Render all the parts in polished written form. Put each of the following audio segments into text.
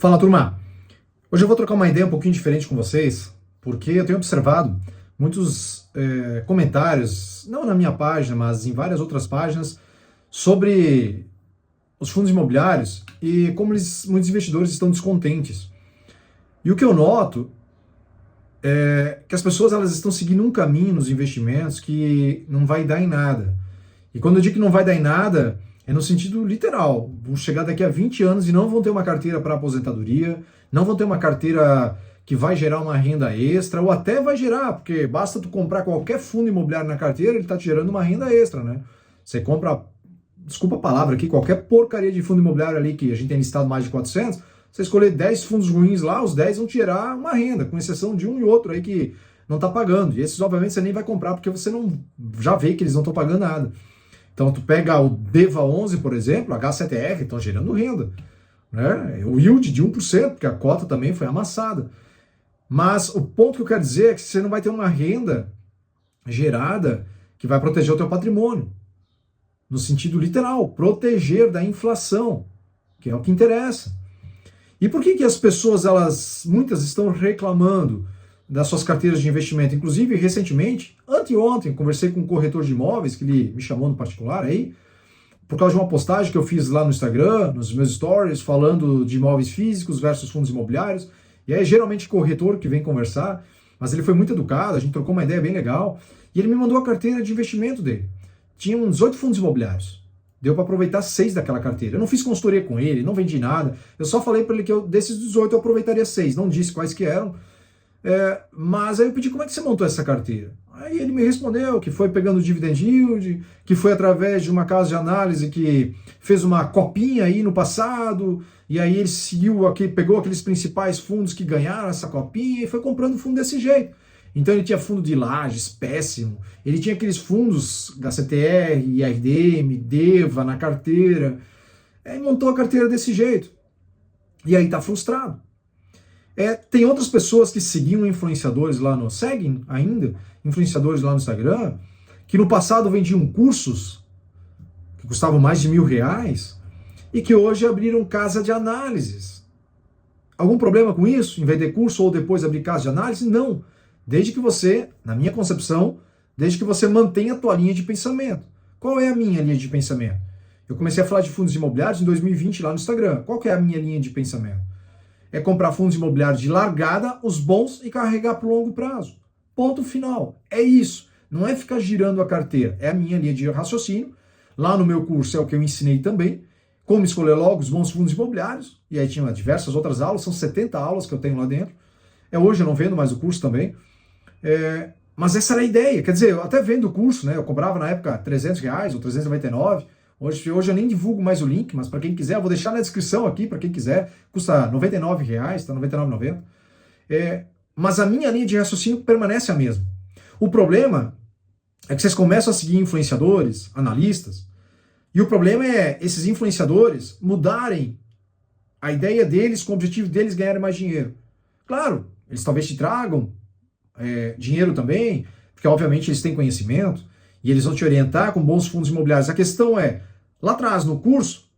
Fala, turma! Hoje eu vou trocar uma ideia um pouquinho diferente com vocês, porque eu tenho observado muitos comentários, não na minha página, mas em várias outras páginas, sobre os fundos imobiliários e como muitos investidores estão descontentes. E o que eu noto é que as pessoas elas estão seguindo um caminho nos investimentos que não vai dar em nada. E quando eu digo que não vai dar em nada, é no sentido literal. Vão chegar daqui a 20 anos e não vão ter uma carteira para aposentadoria, não vão ter uma carteira que vai gerar uma renda extra, ou até vai gerar, porque basta tu comprar qualquer fundo imobiliário na carteira, ele está te gerando uma renda extra, né? Você compra, desculpa a palavra aqui, qualquer porcaria de fundo imobiliário ali que a gente tem listado mais de 400, você escolher 10 fundos ruins lá, os 10 vão te gerar uma renda, com exceção de um e outro aí que não está pagando. E esses, obviamente, você nem vai comprar, porque você não já vê que eles não estão pagando nada. Então, tu pega o DEVA 11, por exemplo, H7R, estão gerando renda. Né? O yield de 1%, porque a cota também foi amassada. Mas o ponto que eu quero dizer é que você não vai ter uma renda gerada que vai proteger o teu patrimônio. No sentido literal, proteger da inflação, que é o que interessa. E por que as pessoas, muitas estão reclamando das suas carteiras de investimento? Inclusive, recentemente, anteontem, conversei com um corretor de imóveis, que ele me chamou no particular aí, por causa de uma postagem que eu fiz lá no Instagram, nos meus stories, falando de imóveis físicos versus fundos imobiliários. E aí, geralmente, corretor que vem conversar, mas ele foi muito educado, a gente trocou uma ideia bem legal, e ele me mandou a carteira de investimento dele. Tinha uns 18 fundos imobiliários. Deu para aproveitar 6 daquela carteira. Eu não fiz consultoria com ele, não vendi nada. Eu só falei para ele que desses 18 eu aproveitaria 6. Não disse quais que eram. Mas aí eu pedi, como é que você montou essa carteira? Aí ele me respondeu que foi pegando dividend yield, que foi através de uma casa de análise que fez uma copinha aí no passado, e aí ele seguiu aqui, pegou aqueles principais fundos que ganharam essa copinha e foi comprando fundo desse jeito. Então ele tinha fundo de lajes, péssimo, ele tinha aqueles fundos HCTR, IRDM, DEVA na carteira, aí montou a carteira desse jeito. E aí tá frustrado. Tem outras pessoas que seguiam influenciadores lá seguem ainda, influenciadores lá no Instagram, que no passado vendiam cursos que custavam mais de R$1.000 e que hoje abriram casa de análises. Algum problema com isso? Em vender curso ou depois abrir casa de análise? Não. Desde que você, na minha concepção, desde que você mantenha a tua linha de pensamento. Qual é a minha linha de pensamento? Eu comecei a falar de fundos imobiliários em 2020 lá no Instagram. Qual que é a minha linha de pensamento? É comprar fundos imobiliários de largada, os bons, e carregar para o longo prazo. Ponto final. É isso. Não é ficar girando a carteira. É a minha linha de raciocínio. Lá no meu curso é o que eu ensinei também. Como escolher logo os bons fundos imobiliários. E aí tinha diversas outras aulas. São 70 aulas que eu tenho lá dentro. Hoje eu não vendo mais o curso também. Mas essa era a ideia. Quer dizer, eu até vendo o curso, né? Eu cobrava na época R$300 ou 399. Hoje eu nem divulgo mais o link, mas para quem quiser, eu vou deixar na descrição aqui, para quem quiser, custa R$99, está R$ 99,90. Mas a minha linha de raciocínio permanece a mesma. O problema é que vocês começam a seguir influenciadores, analistas, e o problema é esses influenciadores mudarem a ideia deles com o objetivo deles ganharem mais dinheiro. Claro, eles talvez te tragam dinheiro também, porque obviamente eles têm conhecimento, e eles vão te orientar com bons fundos imobiliários. A questão é, lá atrás, no curso,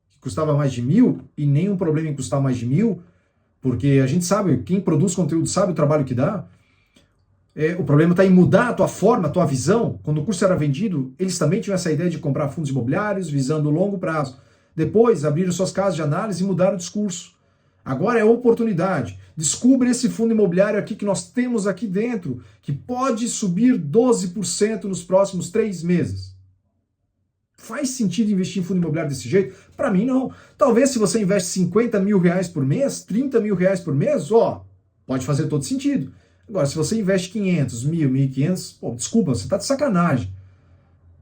que custava mais de R$1.000, e nenhum problema em custar mais de R$1.000, porque a gente sabe, quem produz conteúdo sabe o trabalho que dá. O problema está em mudar a tua forma, a tua visão. Quando o curso era vendido, eles também tinham essa ideia de comprar fundos imobiliários visando o longo prazo. Depois, abriram suas casas de análise e mudaram o discurso. Agora é oportunidade. Descubra esse fundo imobiliário aqui que nós temos aqui dentro, que pode subir 12% nos próximos 3 meses. Faz sentido investir em fundo imobiliário desse jeito? Para mim, não. Talvez se você investe R$50 mil por mês, R$30 mil por mês, pode fazer todo sentido. Agora, se você investe 500, 1.000, 1.500, desculpa, você está de sacanagem.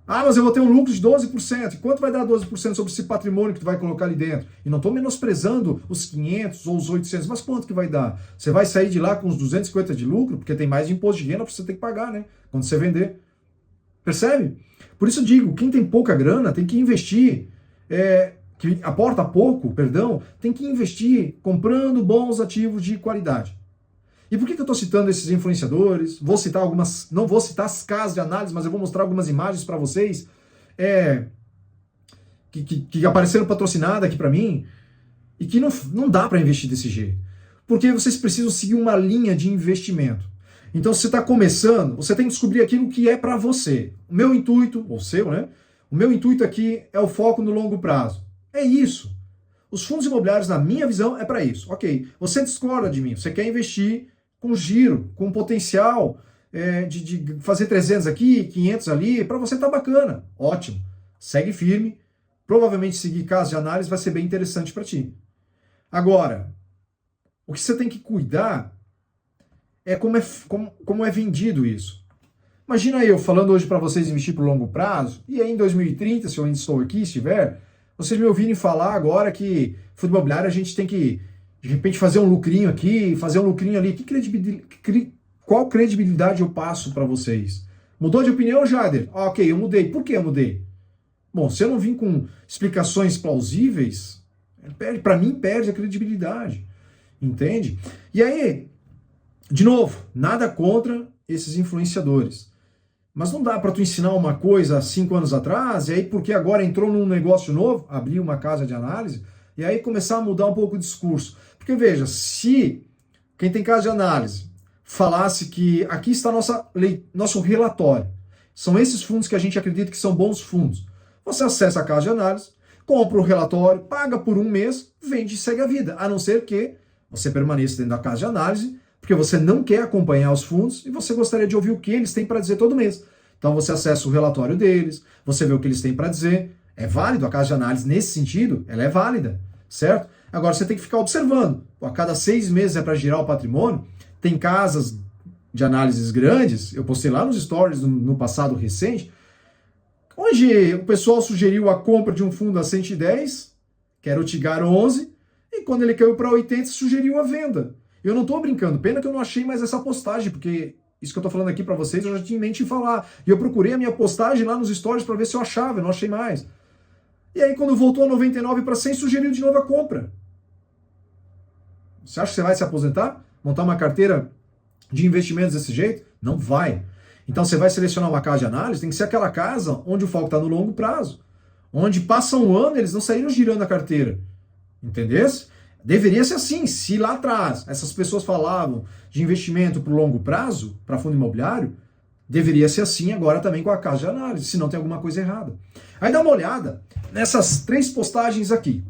Mas eu vou ter um lucro de 12%. E quanto vai dar 12% sobre esse patrimônio que tu vai colocar ali dentro? E não estou menosprezando os 500 ou os 800, mas quanto que vai dar? Você vai sair de lá com uns 250 de lucro, porque tem mais de imposto de renda para você ter que pagar, né? Quando você vender. Percebe? Por isso eu digo, quem tem pouca grana tem que investir, que aporta pouco, tem que investir comprando bons ativos de qualidade. E por que eu estou citando esses influenciadores? Vou citar algumas, não vou citar as casas de análise, mas eu vou mostrar algumas imagens para vocês que apareceram patrocinadas aqui para mim. e que não dá para investir desse jeito. Porque vocês precisam seguir uma linha de investimento. Então, se você está começando, você tem que descobrir aquilo que é para você. O meu intuito, ou seu, né? O meu intuito aqui é o foco no longo prazo. É isso. Os fundos imobiliários, na minha visão, é para isso. Ok, você discorda de mim, você quer investir com giro, com potencial de fazer 300 aqui, 500 ali, para você tá bacana. Ótimo. Segue firme. Provavelmente seguir casos de análise vai ser bem interessante para ti. Agora, o que você tem que cuidar é como é vendido isso. Imagina eu falando hoje para vocês investir para o longo prazo, e aí em 2030, se eu ainda estou aqui, estiver, vocês me ouvirem falar agora que fundo imobiliário a gente tem que, de repente, fazer um lucrinho aqui, fazer um lucrinho ali. Qual credibilidade eu passo para vocês? Mudou de opinião, Jader? Ah, ok, eu mudei. Por que eu mudei? Bom, se eu não vim com explicações plausíveis, para mim perde a credibilidade. Entende? E aí, de novo, nada contra esses influenciadores. Mas não dá para tu ensinar uma coisa há 5 anos atrás, e aí porque agora entrou num negócio novo, abrir uma casa de análise, e aí começar a mudar um pouco o discurso. Porque veja, se quem tem casa de análise falasse que aqui está nosso relatório, são esses fundos que a gente acredita que são bons fundos, você acessa a casa de análise, compra o relatório, paga por 1 mês, vende e segue a vida, a não ser que você permaneça dentro da casa de análise, porque você não quer acompanhar os fundos e você gostaria de ouvir o que eles têm para dizer todo mês. Então você acessa o relatório deles, você vê o que eles têm para dizer. É válido a casa de análise nesse sentido, ela é válida, certo? Agora você tem que ficar observando. A cada 6 meses é para girar o patrimônio. Tem casas de análises grandes, eu postei lá nos stories no passado recente, onde o pessoal sugeriu a compra de um fundo a 110, que era o Tigar 11, e quando ele caiu para 80, sugeriu a venda. Eu não estou brincando, pena que eu não achei mais essa postagem, porque isso que eu estou falando aqui para vocês eu já tinha em mente em falar. E eu procurei a minha postagem lá nos stories para ver se eu achava, eu não achei mais. E aí quando voltou a 99 para 100, sugeriu de novo a compra. Você acha que você vai se aposentar? Montar uma carteira de investimentos desse jeito? Não vai. Então você vai selecionar uma casa de análise, tem que ser aquela casa onde o foco está no longo prazo. Onde passa um ano eles não saíram girando a carteira. Entendesse? Deveria ser assim, se lá atrás essas pessoas falavam de investimento para o longo prazo, para fundo imobiliário, deveria ser assim agora também com a casa de análise, senão tem alguma coisa errada. Aí dá uma olhada nessas 3 postagens aqui.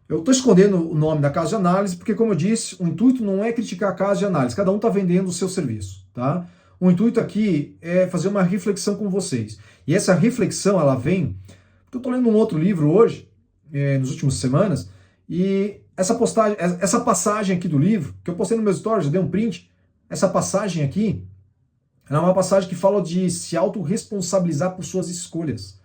Eu estou escondendo o nome da casa de análise, porque como eu disse, o intuito não é criticar a casa de análise, cada um está vendendo o seu serviço, tá? O intuito aqui é fazer uma reflexão com vocês. E essa reflexão, ela vem, porque eu estou lendo um outro livro hoje, nas últimas semanas, e essa passagem aqui do livro, que eu postei no meu stories, eu dei um print, essa passagem aqui, ela é uma passagem que fala de se autorresponsabilizar por suas escolhas.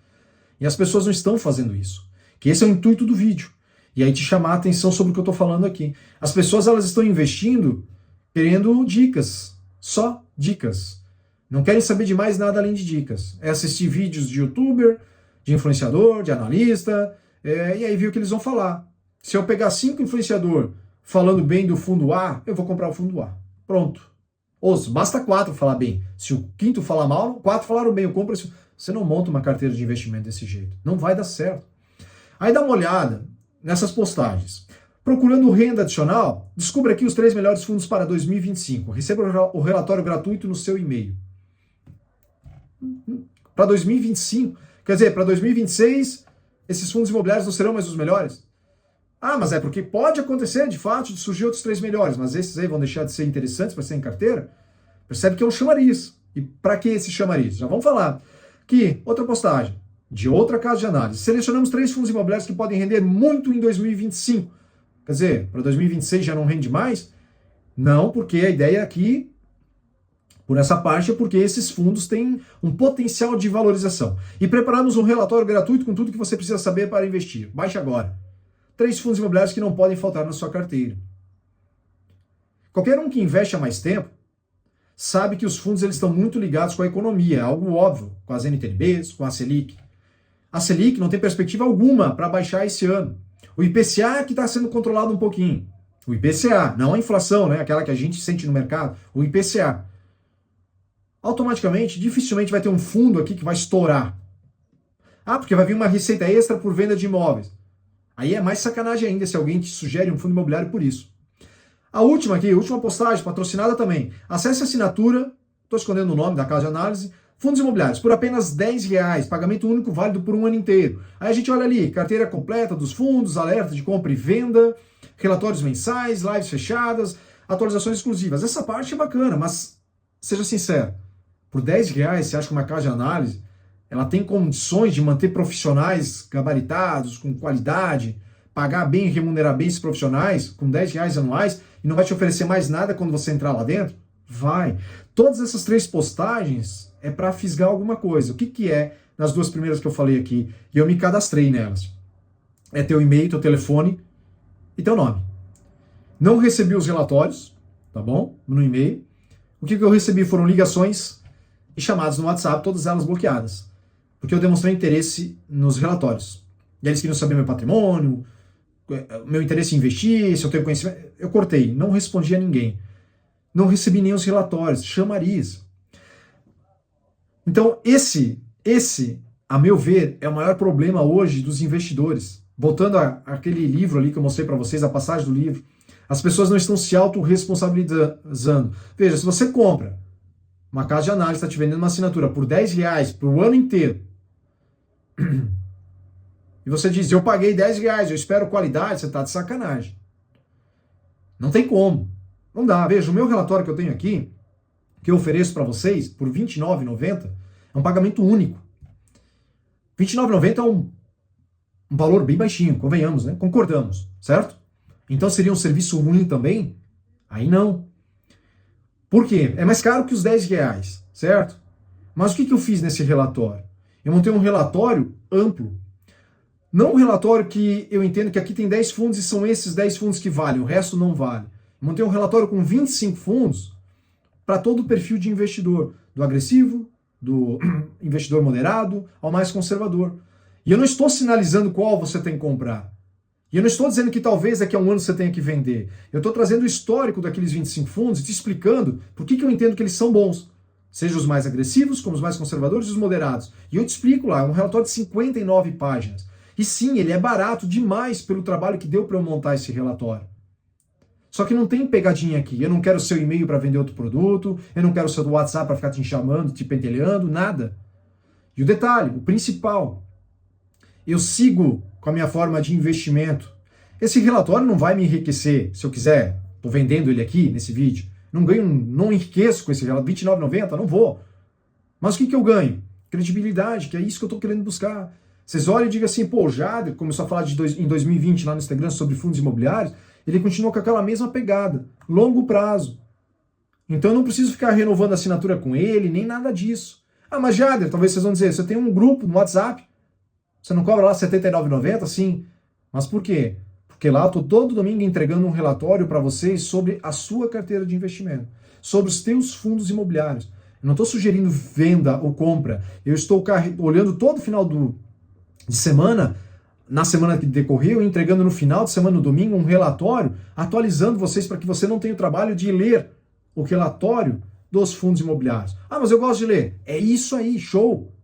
E as pessoas não estão fazendo isso. Que esse é o intuito do vídeo. E aí te chamar a atenção sobre o que eu estou falando aqui. As pessoas, elas estão investindo querendo dicas. Só dicas. Não querem saber de mais nada além de dicas. É assistir vídeos de youtuber, de influenciador, de analista, e aí ver o que eles vão falar. Se eu pegar 5 influenciadores falando bem do fundo A, eu vou comprar o fundo A. Pronto. Ouça, basta 4 falar bem. Se o 5º falar mal, 4 falaram bem, eu compro esse. Você não monta uma carteira de investimento desse jeito. Não vai dar certo. Aí dá uma olhada nessas postagens. Procurando renda adicional, descubra aqui os 3 melhores fundos para 2025. Receba o relatório gratuito no seu e-mail. Para 2025. Quer dizer, para 2026, esses fundos imobiliários não serão mais os melhores? Ah, mas é porque pode acontecer, de fato, de surgir outros 3 melhores, mas esses aí vão deixar de ser interessantes para ser em carteira? Percebe que é um chamariz. E para que esse chamariz? Já vamos falar. Aqui, outra postagem, de outra casa de análise. Selecionamos 3 fundos imobiliários que podem render muito em 2025. Quer dizer, para 2026 já não rende mais? Não, porque a ideia aqui, por essa parte, é porque esses fundos têm um potencial de valorização. E preparamos um relatório gratuito com tudo que você precisa saber para investir. Baixe agora. 3 fundos imobiliários que não podem faltar na sua carteira. Qualquer um que investe há mais tempo sabe que os fundos eles estão muito ligados com a economia, é algo óbvio, com as NTNBs, com a Selic. A Selic não tem perspectiva alguma para baixar esse ano. O IPCA é que está sendo controlado um pouquinho. O IPCA, não a inflação, né? Aquela que a gente sente no mercado, o IPCA. Automaticamente, dificilmente vai ter um fundo aqui que vai estourar. Ah, porque vai vir uma receita extra por venda de imóveis. Aí é mais sacanagem ainda se alguém te sugere um fundo imobiliário por isso. A última aqui, a última postagem, patrocinada também. Acesse a assinatura, estou escondendo o nome da casa de análise, fundos imobiliários, por apenas R$10, pagamento único válido por um ano inteiro. Aí a gente olha ali, carteira completa dos fundos, alerta de compra e venda, relatórios mensais, lives fechadas, atualizações exclusivas. Essa parte é bacana, mas seja sincero, por R$10 você acha que uma casa de análise ela tem condições de manter profissionais gabaritados, com qualidade, pagar bem e remunerar bem esses profissionais com R$10 anuais e não vai te oferecer mais nada quando você entrar lá dentro? Vai. Todas essas 3 postagens é para fisgar alguma coisa. O que, que é nas 2 primeiras que eu falei aqui? E eu me cadastrei nelas. É teu e-mail, teu telefone e teu nome. Não recebi os relatórios, tá bom? No e-mail. O que, que eu recebi foram ligações e chamadas no WhatsApp, todas elas bloqueadas. Porque eu demonstrei interesse nos relatórios. E eles queriam saber meu patrimônio, meu interesse em investir, se eu tenho conhecimento. Eu cortei, não respondi a ninguém. Não recebi nem os relatórios, chamariz. Então, esse, a meu ver, é o maior problema hoje dos investidores. Voltando àquele livro ali que eu mostrei para vocês, a passagem do livro, as pessoas não estão se autorresponsabilizando. Veja, se você compra uma casa de análise, está te vendendo uma assinatura por R$10 para o ano inteiro, e você diz, eu paguei R$10, eu espero qualidade, você está de sacanagem. Não tem como. Não dá. Veja, o meu relatório que eu tenho aqui, que eu ofereço para vocês, por R$29,90, é um pagamento único. R$29,90 é um valor bem baixinho, convenhamos, né? Concordamos, certo? Então seria um serviço ruim também? Aí não. Por quê? É mais caro que os R$10, certo? Mas o que eu fiz nesse relatório? Eu montei um relatório amplo. Não um relatório que eu entendo que aqui tem 10 fundos e são esses 10 fundos que valem, o resto não vale. Eu montei um relatório com 25 fundos para todo o perfil de investidor, do agressivo, do investidor moderado, ao mais conservador. E eu não estou sinalizando qual você tem que comprar. E eu não estou dizendo que talvez daqui a um ano você tenha que vender. Eu estou trazendo o histórico daqueles 25 fundos e te explicando por que eu entendo que eles são bons. Seja os mais agressivos, como os mais conservadores e os moderados. E eu te explico lá, é um relatório de 59 páginas. E sim, ele é barato demais pelo trabalho que deu para eu montar esse relatório. Só que não tem pegadinha aqui. Eu não quero o seu e-mail para vender outro produto, eu não quero o seu WhatsApp para ficar te chamando, te pentelhando, nada. E o detalhe, o principal, eu sigo com a minha forma de investimento. Esse relatório não vai me enriquecer se eu quiser. Estou vendendo ele aqui nesse vídeo. Não ganho, não enriqueço com esse relatório. R$29,90, não vou. Mas o que eu ganho? Credibilidade, que é isso que eu estou querendo buscar. Vocês olham e digam assim, pô, o Jader começou a falar em 2020 lá no Instagram sobre fundos imobiliários, ele continuou com aquela mesma pegada, longo prazo. Então eu não preciso ficar renovando a assinatura com ele, nem nada disso. Ah, mas Jader, talvez vocês vão dizer, você tem um grupo no WhatsApp, você não cobra lá R$ 79,90? Sim. Mas por quê? Porque lá eu estou todo domingo entregando um relatório para vocês sobre a sua carteira de investimento, sobre os teus fundos imobiliários. Eu não estou sugerindo venda ou compra, eu estou olhando todo final de semana, na semana que decorreu, entregando no final de semana, no domingo, um relatório, atualizando vocês para que você não tenha o trabalho de ler o relatório dos fundos imobiliários. Ah, mas eu gosto de ler. É isso aí, show!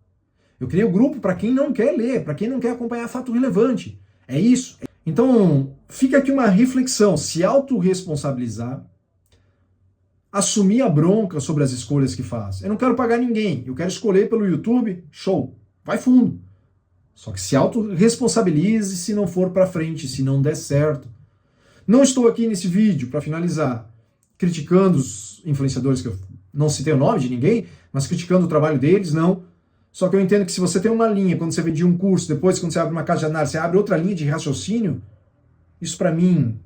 Eu criei o grupo para quem não quer ler, para quem não quer acompanhar fato relevante. É isso. Então, fica aqui uma reflexão, se autorresponsabilizar, assumir a bronca sobre as escolhas que faz. Eu não quero pagar ninguém, eu quero escolher pelo YouTube, show, vai fundo. Só que se autorresponsabilize se não for para frente, se não der certo. Não estou aqui nesse vídeo, para finalizar, criticando os influenciadores, que eu não citei o nome de ninguém, mas criticando o trabalho deles, não. Só que eu entendo que se você tem uma linha, quando você vende um curso, depois quando você abre uma casa de análise, você abre outra linha de raciocínio, isso para mim,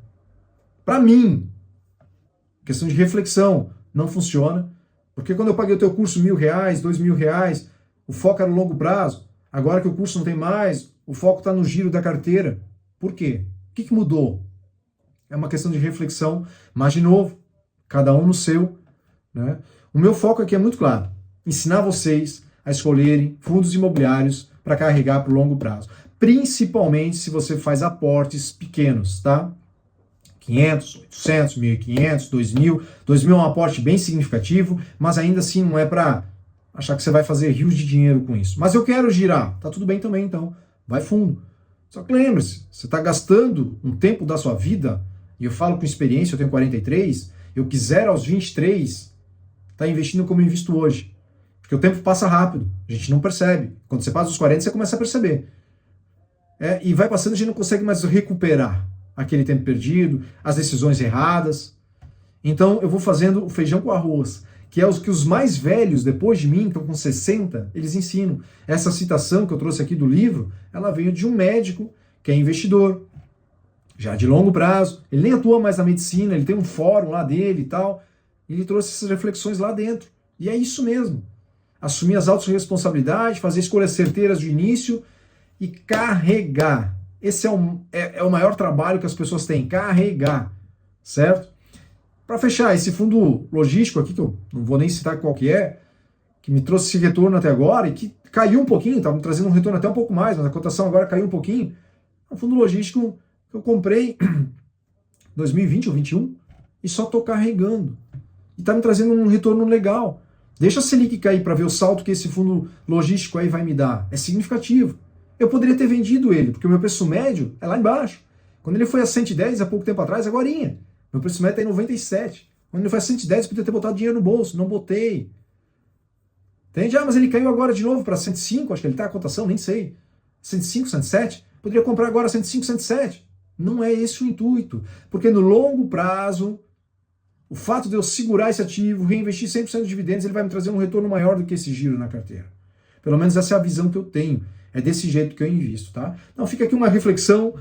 questão de reflexão, não funciona. Porque quando eu paguei o teu curso R$1.000, R$2.000, o foco era no longo prazo. Agora que o curso não tem mais, o foco está no giro da carteira. Por quê? O que mudou? É uma questão de reflexão, mas de novo, cada um no seu, né? O meu foco aqui é muito claro, ensinar vocês a escolherem fundos imobiliários para carregar para o longo prazo. Principalmente se você faz aportes pequenos, tá? 500, 800, 1.500, 2.000. 2.000 é um aporte bem significativo, mas ainda assim não é para achar que você vai fazer rios de dinheiro com isso. Mas eu quero girar. Tá tudo bem também, então. Vai fundo. Só que lembre-se, você está gastando um tempo da sua vida, e eu falo com experiência, eu tenho 43, eu quiser aos 23, tá investindo como eu invisto hoje. Porque o tempo passa rápido, a gente não percebe. Quando você passa os 40, você começa a perceber. E vai passando, a gente não consegue mais recuperar aquele tempo perdido, as decisões erradas. Então eu vou fazendo o feijão com arroz, que é os que os mais velhos, depois de mim, estão com 60, eles ensinam. Essa citação que eu trouxe aqui do livro, ela veio de um médico que é investidor, já de longo prazo, ele nem atua mais na medicina, ele tem um fórum lá dele e tal, e ele trouxe essas reflexões lá dentro. E é isso mesmo. Assumir as autorresponsabilidades, fazer escolhas certeiras de início e carregar. Esse é o maior trabalho que as pessoas têm, carregar, certo? Para fechar, esse fundo logístico aqui, que eu não vou nem citar qual que me trouxe esse retorno até agora e que caiu um pouquinho, estava me trazendo um retorno até um pouco mais, mas a cotação agora caiu um pouquinho. É um fundo logístico que eu comprei em 2020 ou 2021 e só estou carregando. E está me trazendo um retorno legal. Deixa a Selic cair para ver o salto que esse fundo logístico aí vai me dar. É significativo. Eu poderia ter vendido ele, porque o meu preço médio é lá embaixo. Quando ele foi a 110 há pouco tempo atrás, agorinha. Meu preço médio está em 97. Quando ele foi a 110, eu podia ter botado dinheiro no bolso. Não botei. Entende? Mas ele caiu agora de novo para 105, acho que ele está a cotação, nem sei. 105, 107. Poderia comprar agora 105, 107. Não é esse o intuito. Porque no longo prazo, o fato de eu segurar esse ativo, reinvestir 100% de dividendos, ele vai me trazer um retorno maior do que esse giro na carteira. Pelo menos essa é a visão que eu tenho. É desse jeito que eu invisto, tá? Então fica aqui uma reflexão.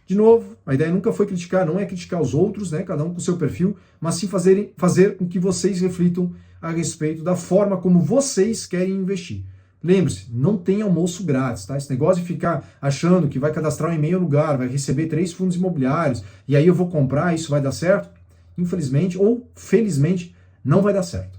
De novo, a ideia nunca foi criticar, não é criticar os outros, né? Cada um com o seu perfil, mas sim fazer com que vocês reflitam a respeito da forma como vocês querem investir. Lembre-se, não tem almoço grátis, tá? Esse negócio de ficar achando que vai cadastrar um e-mail lugar, vai receber 3 fundos imobiliários, e aí eu vou comprar, isso vai dar certo, infelizmente ou felizmente, não vai dar certo.